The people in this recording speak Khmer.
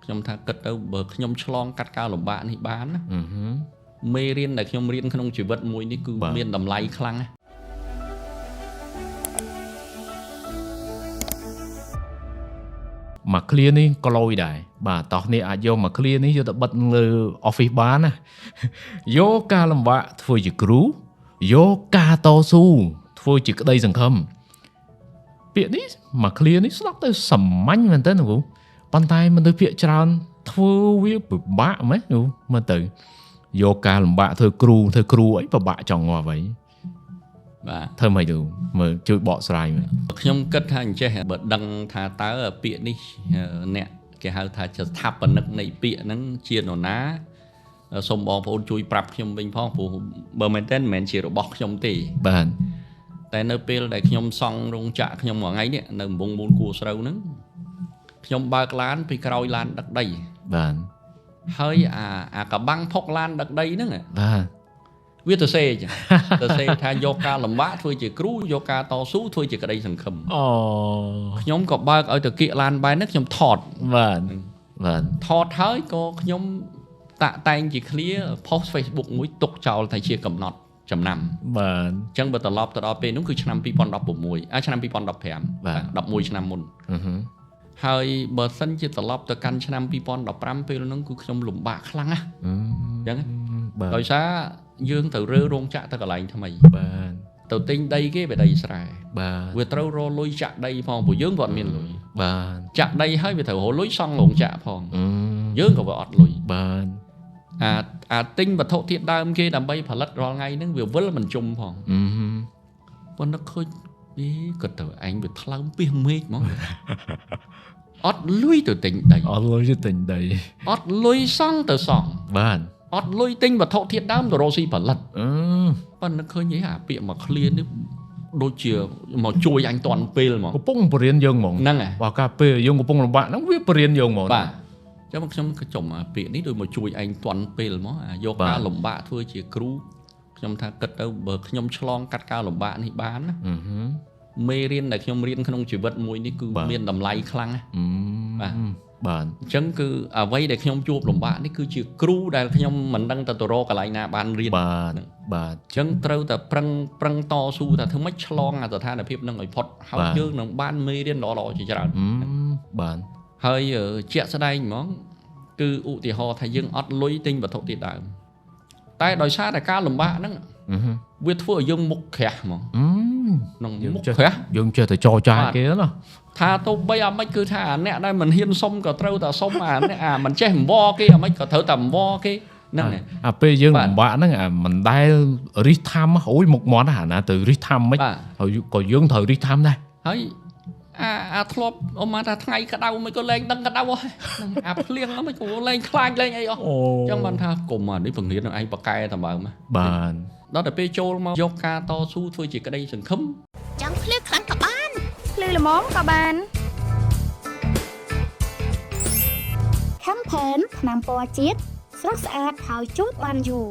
ខ្ញុំថាគិតទៅបើខ្ញុំឆ្លងកាត់ការលំបាកនេះបានណាមេរៀនដែលខ្ញុំរៀនក្នុងជីវិតមួយនេះគឺមានតម្លៃខ្លាំងណាស់មក clear នេះក៏លយដែរបាទតោះនេះអាចយកមក clear នេះយកទៅបិទលើ office បានណាយកការលំបាកធ្វើជាគ្រូយកការតស៊ូធ្វើជាក្តីសង្ឃឹមពាក្យនេះមក clear នេះស្ដាប់ទៅសាមញ្ញមែនតើគ្រូប៉ុន្តែមនុស្សភាគច្រើនធ្វើវាពិបាកមែនគ្រូមើលទៅយកការលំបាកធ្វើគ្រូអីពិបាកចង់ងាប់អីបាទធ្វើម៉េចទៅមើលជួយបកស្រាយមើលខ្ញុំគិតថាអញ្ចេះបើដឹងថាតើពាក្យនេះអ្នកគេហៅថាជាស្ថាបនិកនៃពាក្យហ្នឹងជានរណាសូមបងប្អូនជួយប្រាប់ខ្ញុំវិញផងព្រោះបើមែនទេមិនមែនជារបស់ខ្ញុំទេបាទតែនៅពេលដែលខ្ញុំសង់រោងចក្រខ្ញុំមួយថ្ងៃនេះនៅកំពង់មូលគួរស្រូវហ្នឹងខ្ញុំបើកឡានពីក្រោយឡានដឹកដីបាទហើយអាកបាំងផុកឡានដឹកដីហ្នឹងបាទវាទៅសេចឹងទៅសេថាយកការលំបាកធ្វើជាគ្រូយកការតស៊ូធ្វើជាក្តីសង្ឃឹមខ្ញុំក៏បើកឲ្យទៅគៀកឡានបែរនេះខ្ញុំថតបាទថតហើយក៏ខ្ញុំតាក់តែងជា clear post Facebook មួយទុកចោលតែជាកំណត់ចំណាំបាទអញ្ចឹងបើត្រឡប់ទៅដល់ពេលនោះគឺឆ្នាំ2016ឆ្នាំ2015បាទ11ឆ្នាំមុនហើយបើសិនជាត្រឡប់ទៅកាន់ឆ្នាំ2015ពេលហ្នឹងគឺខ្ញុំលំបាកខ្លាំងណាស់អញ្ចឹងដោយសារយើងទៅរើរោងចក្រទៅកន្លែងថ្មីបាទទៅទិញដីគេវាដីស្រែបាទវាត្រូវរលុយចាក់ដីផងព្រោះយើងក៏អត់មានលុយបាទចាក់ដីហើយវាត្រូវរលុយសង់រោងចក្រផងយើងក៏វាអត់លុយបាទអាទិញវត្ថុធាតុដើមគេដើម្បីផលិតរាល់ថ្ងៃហ្នឹងវាវិលមិនជុំផងប៉ុន្តែឃើញក៏ទៅឯងវាថ្លើមពីមេឃហ្មងអត់លុយទៅទិញដីអត់លុយទៅទិញដីអត់លុយសង់ទៅសង់បាទអត់លុយទិញវត្ថុធាតុដើមទៅរកស៊ីផលិតប៉ុន្តែឃើញអាពាក្យមក clear នេះដូចជាមកជួយអញតាន់ពេលហ្មងកំពុងបរៀនយើងហ្មងហ្នឹងហើយបើកាពេលយើងកំពុងលំបាកហ្នឹងវាបរៀនយើងហ្មងបាទចាំមកខ្ញុំក៏ចំពាក្យនេះដូចមកជួយឯងតាន់ពេលហ្មងយកការលំបាកធ្វើជាគ្រូខ្ញុំថាគិតទៅបើខ្ញុំឆ្លងកាត់ការលំបាកនេះបានណាមេរៀនដែលខ្ញុំរៀនក្នុងជីវិតមួយនេះគឺមានតម្លៃខ្លាំងណាបាទអញ្ចឹងគឺអ្វីដែលខ្ញុំជួបលំបាកនេះគឺជាគ្រូដែលខ្ញុំមិនដឹងទៅរកកន្លែងណាបានរៀនបាទអញ្ចឹងត្រូវតែប្រឹងតស៊ូថាធ្វើម៉េចឆ្លងអាស្ថានភាពនឹងឲ្យផុតហើយយើងនឹងបានមេរៀនល្អៗជាច្រើនបាទហើយជាក់ស្ដែងហ្មងគឺឧទាហរណ៍ថាយើងអត់លុយទិញវត្ថុធាតុដើមតែដោយសារតែការលំបាកហ្នឹងវាធ្វើឲ្យយើងមុខក្រាស់ហ្មងក្នុងមុខក្រាស់យើងចេះតែចរចាគេណាថាទៅបីអាម៉េចគឺថាអ្នកដែលមិនហ៊ានសុំក៏ត្រូវតែសុំអ្នកមិនចេះអង្វរគេអាម៉េចក៏ត្រូវតែអង្វរគេហ្នឹងអាពេលយើងលំបាកហ្នឹងមិនដែលរិះថាំអូយមុខមាត់ណាទៅរិះថាំមិនហើយក៏យើងត្រូវរិះថាំដែរហើយធ្លាប់អមថាថ្ងៃក្តៅមិនក៏លែងដឹងក្តៅហ៎ហ្នឹងភ្លៀងហ្នឹងមិនក៏លែងខ្លាចលែងអីអស់អញ្ចឹងបានថាគុំនេះបង្រៀននឹងឯងបកែតបើមកបាទដល់តែពេលចូលមកយកការតស៊ូធ្វើជាក្តីសង្ឃឹមចង់ភ្លឺខ្លាំងក៏បានភ្លឺល្មមក៏បានCampaign ថ្នាំពណ៌ជាតិស្រស់ស្អាតហើយជូតបានយូរ